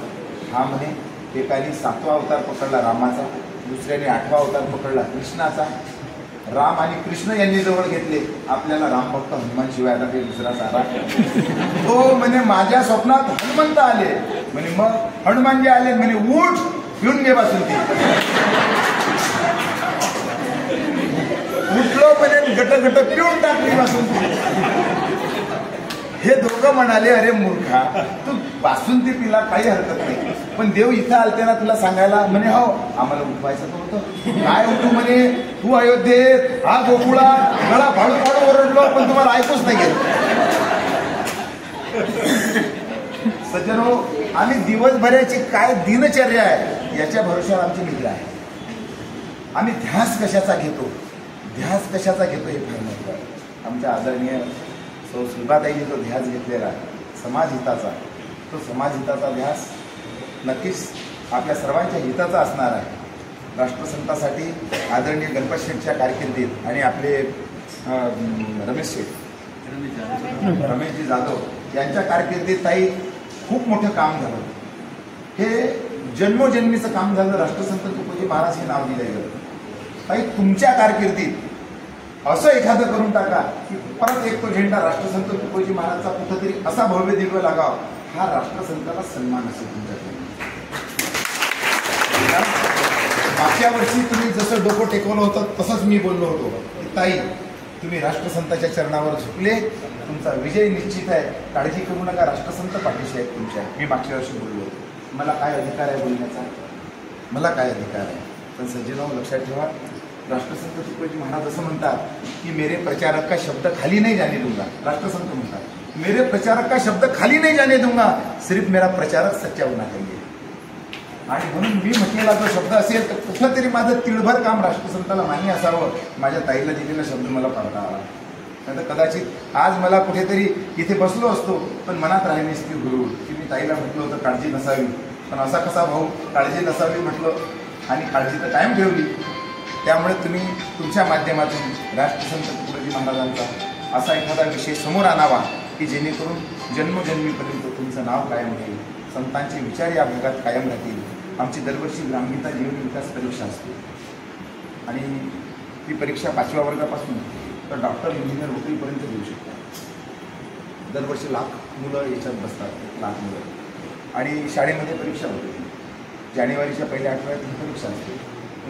हा म्हणे एकाने 7वा अवतार पकडला रामाचा, दुसऱ्याने 8वा अवतार पकडला कृष्णाचा. राम आणि कृष्ण यांनी जवळ घेतले. आपल्याला राम भक्त हनुमान शिवाय आता काही दुसरा सारा. तो म्हणे माझ्या स्वप्नात हनुमंत आले. म्हणे मग हनुमान जे आले म्हणे उठ घेऊन घे बासुंदी. उठलो म्हणे गट पिऊन टाकली बासुंदी. हे दोघं म्हणाले अरे मूर्खा तू बासुंदी पिला काही हरकत नाही, पण देव इथं आलते ना तुला सांगायला. म्हणे हो आम्हाला उठवायचं तर होतं. काय उठू म्हणे तू अयोध्येत हा गोकुळा मला फाडू ओरडलो पण तुम्हाला ऐकूच नाही गेलं. सज्जनो, आम्ही दिवसभराची काय दिनचर्या आहे याच्या भरोश्यावर आमची निद्रा आहे. आम्ही ध्यास कशाचा घेतो हे फार महत्त्व आहे. आमच्या आदरणीय सौ सुलभाताईंनी जो ध्यास घेतलेला समाजहिताचा, तो समाजहिताचा ध्यास नक्कीच आपल्या सर्वांच्या हिताचा असणार आहे. राष्ट्रसंतासाठी आदरणीय गणपत शेठच्या कारकिर्दीत आणि आपले रमेशजी जाधव यांच्या कारकिर्दीत ताई खूप मोठं काम झालं. हे जन्मोजन्मीचं काम झालं. राष्ट्रसंत तुकोजी महाराज हे नाव दिलं गेलं. ताई तुमच्या कारकिर्दीत असं एखादं करून टाका की परत एक तो झेंडा राष्ट्रसंत तुकोजी महाराजचा कुठंतरी असा भव्य दिव्य लागावा. हा राष्ट्रसंताला सन्मान असेल तुमच्याकडे. मागच्या वर्षी तुम्ही जसं डोकं टेकवलं होतं तसंच मी बोललो होतो की ताई तुम्ही राष्ट्रसंताच्या चरणावर झुकले, तुमचा विजय निश्चित आहे, काळजी करू नका, राष्ट्रसंत पाठीशी आहेत तुमच्या. मी मागच्या वर्षी बोललो होतो. मला काय अधिकार आहे बोलण्याचा? मला काय अधिकार आहे? पण सज्जनांनो लक्षात ठेवा, राष्ट्रसंत तुकोजी महाराज असं म्हणतात की मेरे प्रचारक का शब्द खाली नहीं जाने दूंगा. राष्ट्रसंत म्हणतात मेरे प्रचारक का शब्द खाली नहीं जाने दूंगा, सिर्फ मेरा प्रचारक सच्चा होना चाहिए. आणि म्हणून मी म्हटलेला जो शब्द असेल तर कुठलं तरी माझं तिळभर काम राष्ट्रसंताला मान्य असावं. माझ्या ताईला दिलेला शब्द मला पाळता आला. नंतर कदाचित आज मला कुठेतरी इथे बसलो असतो पण मनात राहिली असती गुरु की मी ताईला म्हटलं होतं काळजी नसावी. पण असा कसा भाऊ काळजी नसावी म्हटलं आणि काळजी तर कायम ठेवली. त्यामुळे तुम्ही तुमच्या माध्यमातून राष्ट्रसंत तुकोजी महाराजांचा असा एखादा विषय समोर आणावा की जेणेकरून जन्मजन्मीपर्यंत तुमचं नाव कायम राहील, संतांचे विचार या भागात कायम राहतील. आमची दरवर्षी ग्रामगीता जीवन विकास परीक्षा असते आणि ती परीक्षा 5व्या वर्गापासून तर डॉक्टर इंजिनियर वकीलपर्यंत देऊ शकतात. दरवर्षी लाख मुलं याच्यात बसतात, 1 लाख मुलं. आणि शाळेमध्ये परीक्षा होते. जानेवारीच्या पहिल्या आठवड्यात ही परीक्षा असते.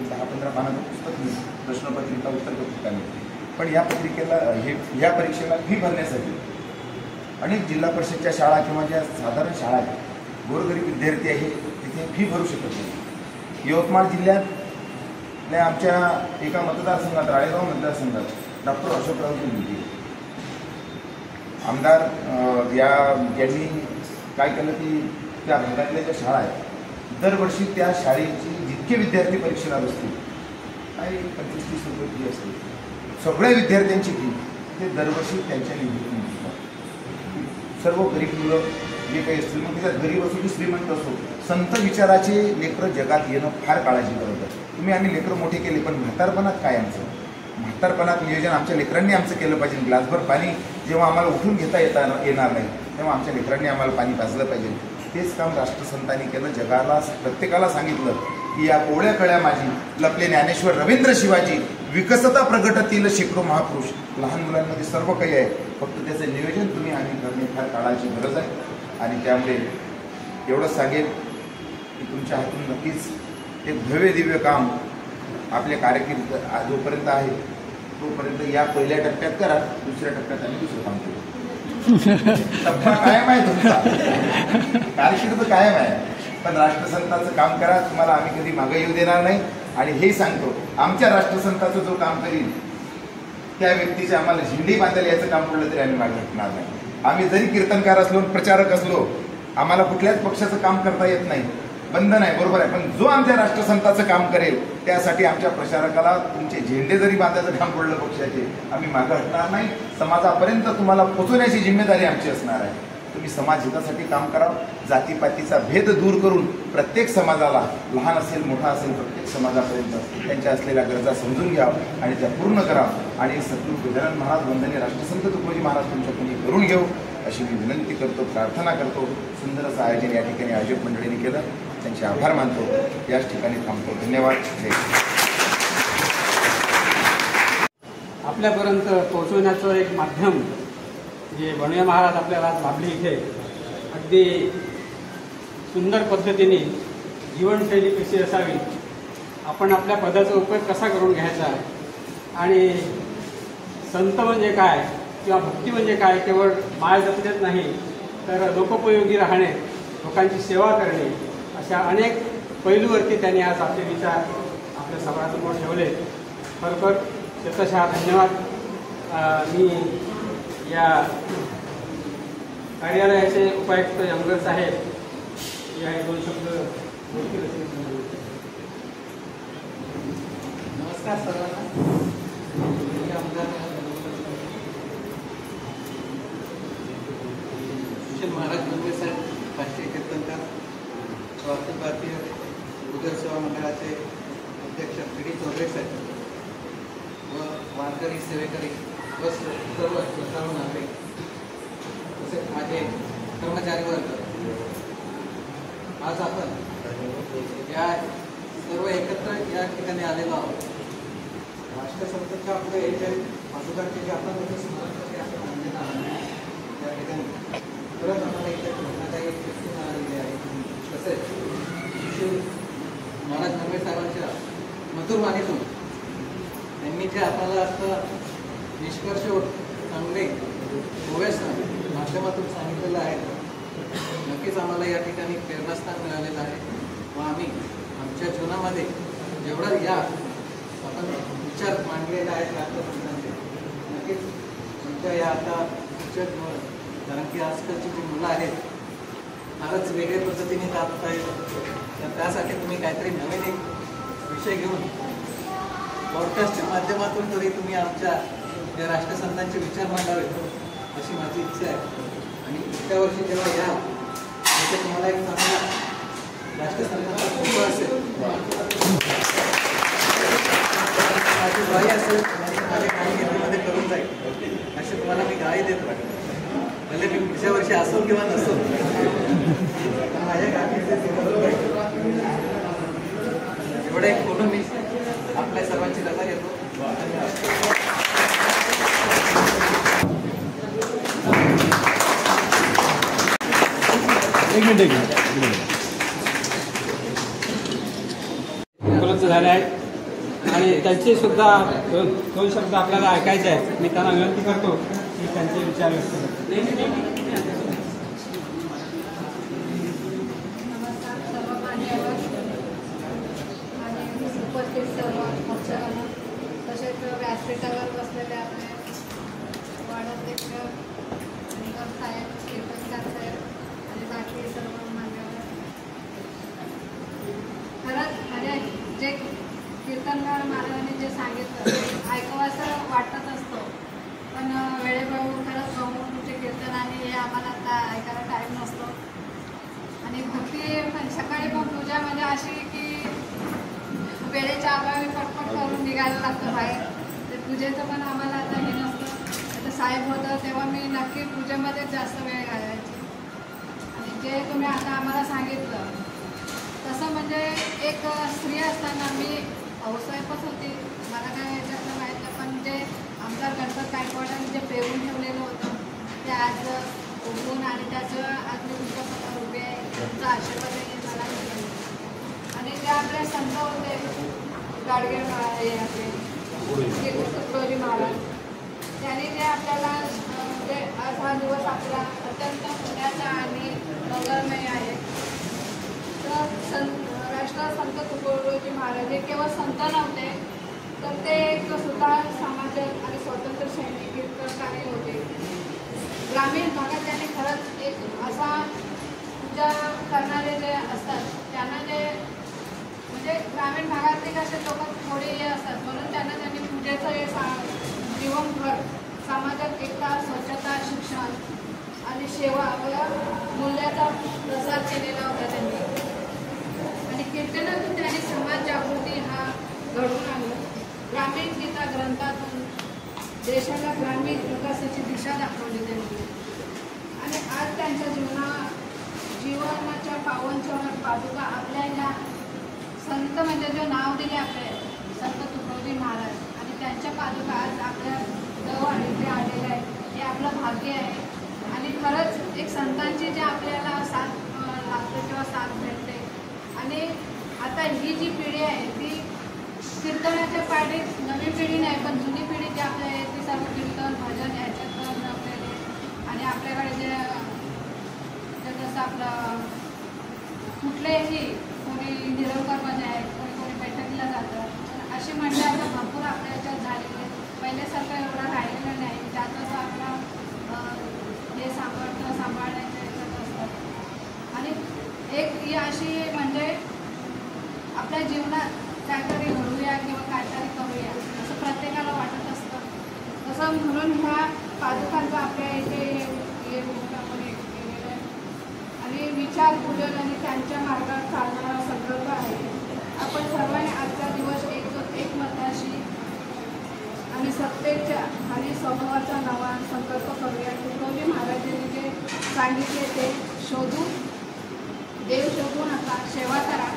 10-15 पानाचं पुस्तक मिळतं, प्रश्नपत्रिका उत्तरपत्रिका मिळते. पण या ह्या परीक्षेला फी भरण्यासाठी अनेक जिल्हा परिषदच्या शाळा किंवा ज्या साधारण शाळा आहेत, गोरगरीब विद्यार्थी आहे तिथे फी भरू शकत नाही. यवतमाळ जिल्ह्यातल्या आमच्या एका मतदारसंघात, राळेगाव मतदारसंघात डॉक्टर अशोकरावजी मुलगी आमदार यांनी काय केलं की त्या भागातल्या ज्या शाळा आहेत दरवर्षी त्या शाळेची जितके विद्यार्थी परीक्षेला बसतील काही 25-30 रुपये फी असते. सगळ्या विद्यार्थ्यांची फी ते दरवर्षी त्यांच्या निधीतून देतात. सर्व गरीब मुलं जे काही असतील, मग त्याच्यात गरीब असो की श्रीमंत असो, संत विचाराचे लेकरं जगात येणं फार काळाची गरज आहे. तुम्ही आम्ही लेकरं मोठे केले पण म्हातारपणात काय आमचं? म्हातारपणात नियोजन आमच्या लेकरांनी आमचं केलं पाहिजे. ग्लासभर पाणी जेव्हा आम्हाला उठून घेता येणार नाही तेव्हा आमच्या लेकरांनी आम्हाला पाणी पाजलं पाहिजे. तेच काम राष्ट्रसंतांनी केलं. जगाला प्रत्येकाला सांगितलं की या कोवळ्या कळ्या माझी लपले ज्ञानेश्वर रवींद्र शिवाजी, विकसता प्रगटतील शेकडो महापुरुष. लहान मुलांमध्ये सर्व काही आहे, फक्त त्याचं नियोजन तुम्ही आम्ही करणे फार काळाची गरज आहे. आणि त्यामुळे एवढंच सांगेन की तुमच्या हातून नक्कीच एक भव्य दिव्य काम आपल्या कारकीर्द जोपर्यंत आहे तोपर्यंत या पहिल्या टप्प्यात करा, दुसऱ्या टप्प्यात आम्ही दुसरं काम करू. टप्पा कायम आहे तुमचा, कारकीर्द कायम आहे, पण राष्ट्रसंताचं काम करा. तुम्हाला आम्ही कधी मागे येऊ देणार नाही. आणि हे सांगतो आमच्या राष्ट्रसंताचं जो काम करील त्या व्यक्तीचे आम्हाला झेंडी बांधायला याचं काम पडलं तरी आम्ही मागे हटणार नाही. आम्ही जरी कीर्तनकार असलो, प्रचारक असलो, आम्हाला कुठल्याच पक्षाचं काम करता येत नाही, बंधन आहे, बरोबर आहे. पण जो आमच्या राष्ट्रसंताचं काम करेल त्यासाठी आमच्या प्रचारकाला तुमचे झेंडे जरी बांधायचं काम पडलं पक्षाचे, आम्ही मागे हटणार नाही. समाजापर्यंत तुम्हाला पोहोचवण्याची जिम्मेदारी आमची असणार आहे. तुम्ही समाज हितासाठी काम करावं. जातीपातीचा भेद दूर करून प्रत्येक समाजाला, लहान असेल मोठा असेल, प्रत्येक समाजापर्यंत त्यांच्या असलेल्या गरजा समजून घ्यावं आणि त्या पूर्ण करावं. आणि सद्गुरू गजानन महाराज वंदनीय राष्ट्रसंत तुकोजी महाराज तुमच्याकडून करून घेऊ अशी मी विनंती करतो, प्रार्थना करतो. सुंदर असं आयोजन या ठिकाणी आयोजक मंडळीने केलं, त्यांचे आभार मानतो. याच ठिकाणी थांबतो. धन्यवाद. जय हिंद. आपल्यापर्यंत पोहोचवण्याचं एक माध्यम जे वणवे महाराज आपल्याला आज लाभले इथे, अगदी सुंदर पद्धतीने जीवनशैली कशी असावी, आपण आपल्या पदाचा उपयोग कसा करून घ्यायचा आणि संत म्हणजे काय किंवा भक्ती म्हणजे काय, केवळ माळ जपण्यात नाही तर लोकोपयोगी राहणे, लोकांची सेवा करणे, अशा अनेक पैलूवरती त्यांनी आज आपले विचार आपल्या समाजासमोर ठेवले. खरोखर शतशः धन्यवाद. मी या कार्यालयाचे उपायुक्त यमगर साहेब या 2 शब्द बोलतील असे. नमस्कार सर्वांना. महाराज वंदे साहेब, राष्ट्रीय कीर्तनकार, अखिल भारतीय गुरुदेव सेवा मंडळाचे अध्यक्ष पी.डी. चौधरी साहेब व वारकरी सेवेकरी व सर्व श्रद्धाळू नागरिक तसेच माझे कर्मचारी वर्ग, आज आपण या सर्व एकत्र या ठिकाणी आलेलो आहोत. राष्ट्रसंतच्या आपले जे पाठोपाठचे जे आपण स्मरण आपण आणलेलं आहोत या ठिकाणी खरंच आम्हाला इथे भेटण्याचा एक व्यक्ती मिळालेली आहे. तसेच महाराज नरवे साहेबांच्या मधुर वाणीतून त्यांनी जे आपल्याला असं निष्कर्ष चांगले ओव्यास माध्यमातून सांगितलेलं आहे, नक्कीच आम्हाला या ठिकाणी प्रेरणास्थान मिळालेलं आहे व आम्ही आमच्या जीवनामध्ये जेवढा या आपण विचार मांडलेले आहेत राष्ट्रसंतांचे, नक्कीच आमच्या या आता पुढच्या जीवन, कारण की आजकालची जी मुलं आहेत फारच वेगळ्या पद्धतीने जात आहेत, तर त्यासाठी तुम्ही काहीतरी नवीन एक विषय घेऊन पॉडकास्टच्या माध्यमातून तरी तुम्ही आमच्या या राष्ट्रसंतांचे विचार मांडावे अशी माझी इच्छा आहे. आणि पुढच्या वर्षी जेव्हा या तिथे तुम्हाला एक चांगला राष्ट्रसंतांचा फोटो असेल, माझी गाई असेल आणि माझ्या गाई घेतलीमध्ये करून जाईल असे तुम्हाला मी गाई देत राहील. भले मी पुढच्या वर्षी असो किंवा नसो, माझ्या गाडीचे एवढा एक फोटो मी आपल्या सर्वांची रजा घेतो. एक मिनिट उपलब्ध झाले आहेत आणि त्यांचे सुद्धा दोन शब्द आपल्याला ऐकायचे आहेत. मी त्यांना विनंती करतो की त्यांचे विचार व्यक्त करतो. तसेच व्यासपीठावर बसलेले आपले वाडाध्यक्ष निगम साहेब, कीर्तनकार साहेब आणि बाकी सर्व मान्यवर, खरंच म्हणजे जे कीर्तनकार महाराजांनी जे सांगितलं ऐकावंसं वाटत असतं, पण वेळेबरोबर खरंच गौमुखीचे कीर्तन आणि हे आम्हाला आता ऐकायला टाईम नसतो. आणि भक्ती पण सकाळी पण पूजा म्हणजे अशी की वेळेच्या अभावी पटपट करून निघायला लागतं बाहेर. ते पूजेचं पण आम्हाला आता हे नसतं. आता साहेब होतं तेव्हा मी नक्की पूजेमध्येच जास्त वेळ घालायची. आणि जे तुम्ही आता आम्हाला सांगितलं तसं म्हणजे एक स्त्री असताना मी हाऊसवाईफच होती, मला काय याच्यातलं माहीत नाही, पण जे आमचा गणपत गायकवाडांनी जे पेरून ठेवलेलं होतं ते आज उगवून आणि त्याचं आज मी तुमच्यासमोर उभे आहे. तुमचा आशीर्वाद मला मिळाला. आणि जे आपले संत होते गाडगे हे आपले तुकडोजी महाराज, त्यांनी जे आपल्याला म्हणजे आज हा दिवस आपला अत्यंत पुण्याचा आणि मंगलमय आहे. तर राष्ट्रसंत तुकडोजी महाराज हे केवळ संत नव्हते, तर ते एक सुद्धा समाजक आणि स्वातंत्र्य सैनिक कार्य होते. ग्रामीण भागात त्यांनी खरंच एक असा पूजा करणारे जे असतात त्यांना जे म्हणजे ग्रामीण भागातले कसे लोक थोडे हे असतात, म्हणून त्यांनी पूजेचं हे जीवनभर समाजात एकता, स्वच्छता, शिक्षण आणि सेवा व मूल्याचा प्रसार केलेला होता त्यांनी. आणि कीर्तनातून त्यांनी समाज जागृती हा घडवून आणला. ग्रामीण गीता ग्रंथातून देशाला ग्रामीण विकासाची दिशा दाखवली त्यांनी. आणि आज त्यांच्या जीवनाच्या पावन पादुका आपल्या ह्या संत म्हणजे जो नाव दिले आपले संत तुकडोजी महाराज आणि त्यांच्या पादुका आज आपल्या जवळ इथे आलेल्या आहेत, हे आपलं भाग्य आहे. आणि खरंच एक संतांची जे आपल्याला साथ लागते किंवा साथ भेटते. आणि आता ही जी पिढी आहे ती कीर्तनाच्या पाठीत नवी पिढी नाही, पण जुनी पिढी जी आपल्या आहे ती सर्व कीर्तन भजन ह्याच्यात आपल्याला. आणि आपल्याकडे जे जसं आपलं कुठलेही कोणी निरंकारमध्ये आहे, कोणी बैठकीला जातं, अशी मंडळी आता भरपूर आपल्या याच्यात झालेली आहे. पहिल्यासारखं एवढं राहिलेलं नाही, त्यातच आपला हे सांभाळण्याच्या याच्यात असतात. आणि एक ही अशी म्हणजे आपल्या जीवनात काहीतरी घडूया किंवा काहीतरी करूया असं प्रत्येकाला वाटत असतं. तसं म्हणून ह्या पादुकांचा आपल्या इथे हे आपण केलेलं आहे. आणि विचार पूजन आणि त्यांच्या मार्गात चालणारा संकल्प आहे. आपण सर्वांनी आजचा दिवस एकमताशी आणि सत्तेच्या आणि स्वभावाचा नवा संकल्प करूया. तुकडोजी महाराजांनी जे सांगितले ते देव शोधू नका, सेवा करा,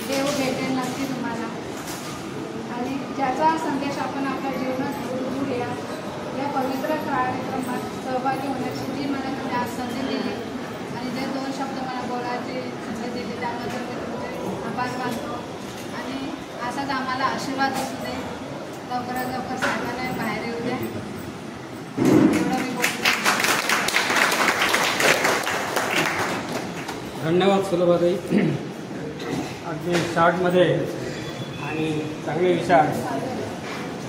देव भेटेल नक्की तुम्हाला. आणि ज्याचा संदेश आपण आपल्या जीवनात रुजवूया. या पवित्र कार्यक्रमात सहभागी होण्याची जी मला तुम्ही आज संधी दिली आणि जे 2 शब्द मला बोलायची संधी दिली त्याबद्दल मी तुमचे आभार मानतो. आणि असाच आम्हाला आशीर्वाद असू दे. लवकरात लवकर सांगायला बाहेर येऊ द्या. एवढं मी बोलतो. धन्यवाद सुलभाताई. अगदी शॉर्टमध्ये आणि चांगले विचार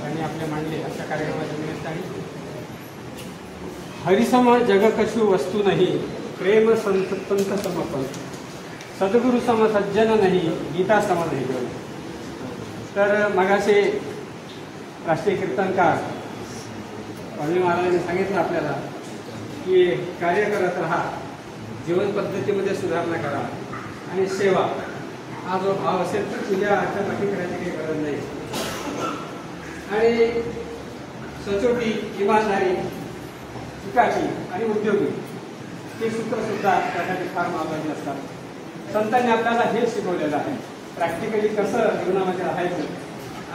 त्यांनी आपले मांडले अशा कार्यक्रमाच्या निमित्ताने. हरिसम जग कशु वस्तू नाही, प्रेम संत पंथ समपन, सद्गुरु सम सज्जन नाही, गीता सम नाही. तर मगाशी राष्ट्रीय कीर्तनकार स्वामी महाराजांनी सांगितलं आपल्याला की कार्य करत राहा, जीवन पद्धतीमध्ये सुधारणा करा आणि सेवा हा जो भाव असेल तर तुझ्या आजच्या पाठी करायची काही गरज नाही. आणि सचोटी, इमानदारी, चिकाटी आणि उद्योगी हे सूत्रसुद्धा त्यासाठी फार महत्त्वाचे असतात. संतांनी आपल्याला हे शिकवलेलं आहे प्रॅक्टिकली कसं जीवनामध्ये राहायचं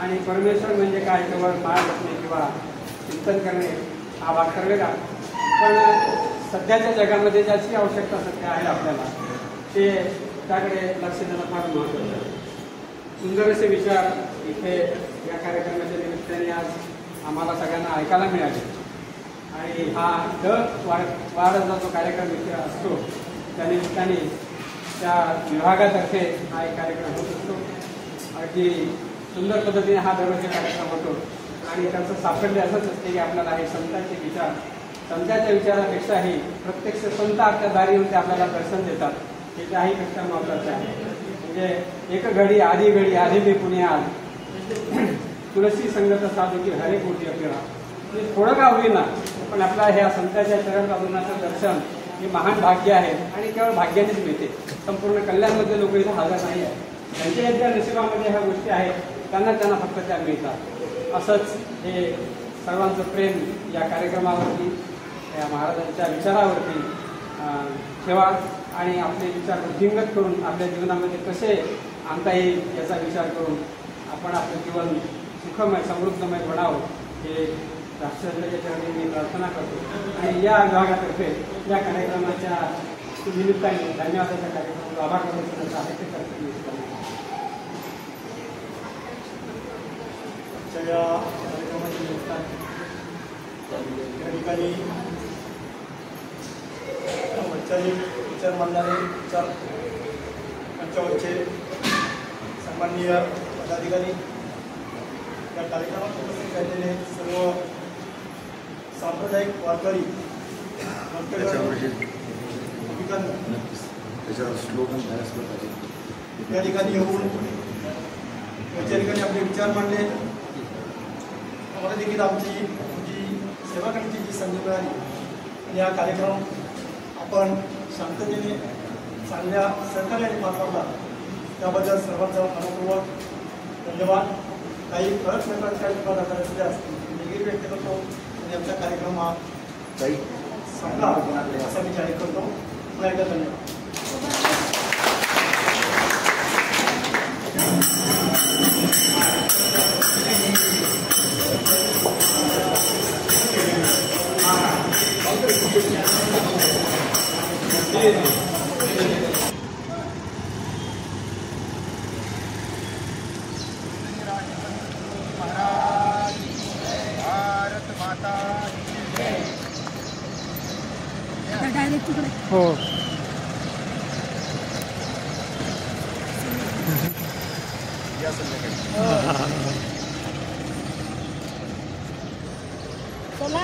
आणि परमेश्वर म्हणजे काय केवळ माळ बसणे किंवा चिंतन करणे हा भाग ठरलेला. पण सध्याच्या जगामध्ये ज्याची आवश्यकता सध्या आहे आपल्याला ते त्याकडे लक्ष देणं फार महत्त्वाचं आहे. सुंदर असे विचार इथे या कार्यक्रमाच्या निमित्ताने आज आम्हाला सगळ्यांना ऐकायला मिळाले. आणि हा दर वाढचा जो कार्यक्रम इथे असतो त्या निमित्ताने त्या विभागातर्फे हा एक कार्यक्रम होत असतो. अगदी सुंदर पद्धतीने हा दररोजचा कार्यक्रम होतो. आणि त्याचं साफल्य असंच असते की आपल्याला हे संतांचे विचार, संतांच्या विचारापेक्षाही प्रत्यक्ष संत आपल्या दारी येऊन ते आपल्याला दर्शन देतात हे त्याहीपेक्षा महत्त्वाचं आहे. म्हणजे एक घडी आधी मी पुण्यात तुळशी संगत साधू की हरे कोटी आपल्याला म्हणजे थोडं का होईना पण आपला ह्या संतांच्या चरण पादुकाचं दर्शन हे महान भाग्य आहे. आणि केवळ भाग्यानेच मिळते. संपूर्ण कल्याणमध्ये लोक इथं हजर नाही आहे. त्यांच्या ज्या नशिबामध्ये ह्या गोष्टी आहेत त्यांना फक्त त्या मिळतात. असंच हे सर्वांचं प्रेम या कार्यक्रमावरती, या महाराजांच्या विचारावरती ठेवा आणि आपले विचार वृद्धिंगत करून आपल्या जीवनामध्ये कसे आणता येईल याचा विचार करून आपण आपलं जीवन सुखमय समृद्धमय बनावं हे राष्ट्रपतीच्या चरणी मी प्रार्थना करतो. आणि या विभागातर्फे या कार्यक्रमाच्या निमित्ताने धन्यवादाच्या कार्यक्रमाचा आभार प्रदर्शनाचा आहे ते करतो. या कार्यक्रमाच्या निमित्ताने या ठिकाणी वैचारिक विचार मांडणारे विचार मंचावरचे सन्माननीय पदाधिकारी, या कार्यक्रमात उपस्थित राहिलेले सर्व सांप्रदायिक वारकरी, या ठिकाणी येऊन वैचारिकांनी आपले विचार मांडले. आम्हाला देखील आमची जी सेवा करण्याची जी संधी मिळाली आणि हा कार्यक्रम आपण शांततेने चांगल्या सहकार्याने पार पाडला त्याबद्दल सर्वांचा मनपूर्वक धन्यवाद. काही फरक नकळत काही तुम्हाला करायचे असतील वेगळी व्यक्त करतो आणि आमचा कार्यक्रम हा संपला असा मी जाहीर करतो. पुन्हा एकदा धन्यवाद. हो चला